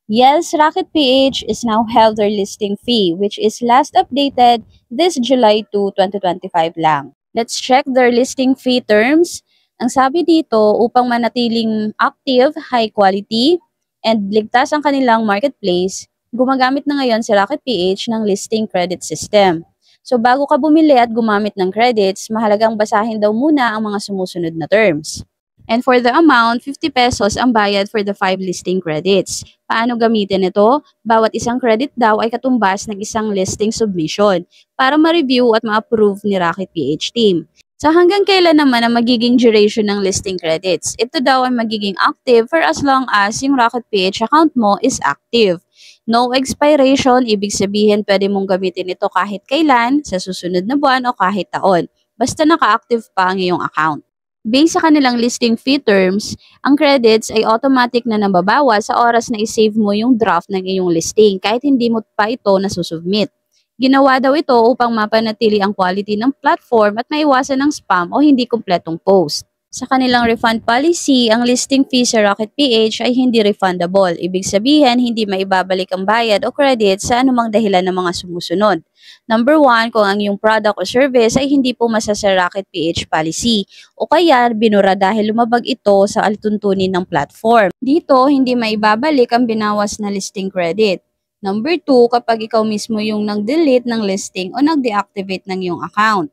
Yes, Rocket PH is now held their listing fee, which is last updated this July 2, 2025 lang. Let's check their listing fee terms. Ang sabi dito, upang manatiling active, high quality, and ligtas ang kanilang marketplace, gumagamit na ngayon si Rocket PH ng listing credit system. So bago ka bumili at gumamit ng credits, mahalagang basahin daw muna ang mga sumusunod na terms. And for the amount, 50 pesos ang bayad for the 5 listing credits. Paano gamitin ito? Bawat isang credit daw ay katumbas ng isang listing submission para ma-review at ma-approve ni Rocket PH team. So hanggang kailan naman ang magiging duration ng listing credits? Ito daw ay magiging active for as long as yung Rocket PH account mo is active. No expiration, ibig sabihin pwede mong gamitin ito kahit kailan, sa susunod na buwan o kahit taon. Basta naka-active pa ang iyong account. Based sa kanilang listing fee terms, ang credits ay automatic na nababawas sa oras na isave mo yung draft ng iyong listing kahit hindi mo pa ito nasusubmit. Ginawa daw ito upang mapanatili ang quality ng platform at maiwasan ng spam o hindi kumpletong post. Sa kanilang refund policy, ang listing fee sa Rocket PH ay hindi refundable. Ibig sabihin, hindi maibabalik ang bayad o credit sa anumang dahilan ng mga sumusunod. Number 1, kung ang iyong product o service ay hindi pumasa sa Rocket PH policy o kaya binura dahil lumabag ito sa alituntunin ng platform. Dito, hindi maibabalik ang binawas na listing credit. Number 2, kapag ikaw mismo yung nag-delete ng listing o nag-deactivate ng iyong account.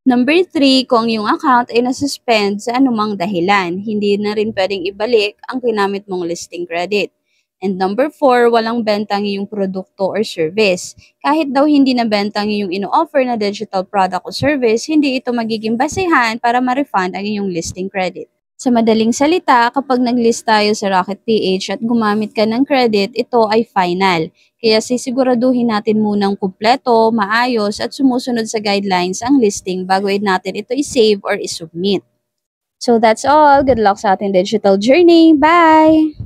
Number 3, kung yung account ay nasuspend sa anumang dahilan, hindi na rin pwedeng ibalik ang ginamit mong listing credit. And number 4, walang bentang iyong produkto or service. Kahit daw hindi na bentang iyong ino-offer na digital product o service, hindi ito magiging basehan para ma-refund ang iyong listing credit. Sa madaling salita, kapag nag-list tayo sa Rocket PH at gumamit ka ng credit, ito ay final. Kaya sisiguraduhin natin munang kumpleto, maayos at sumusunod sa guidelines ang listing bago natin ito i-save or i-submit. So that's all. Good luck sa ating digital journey. Bye!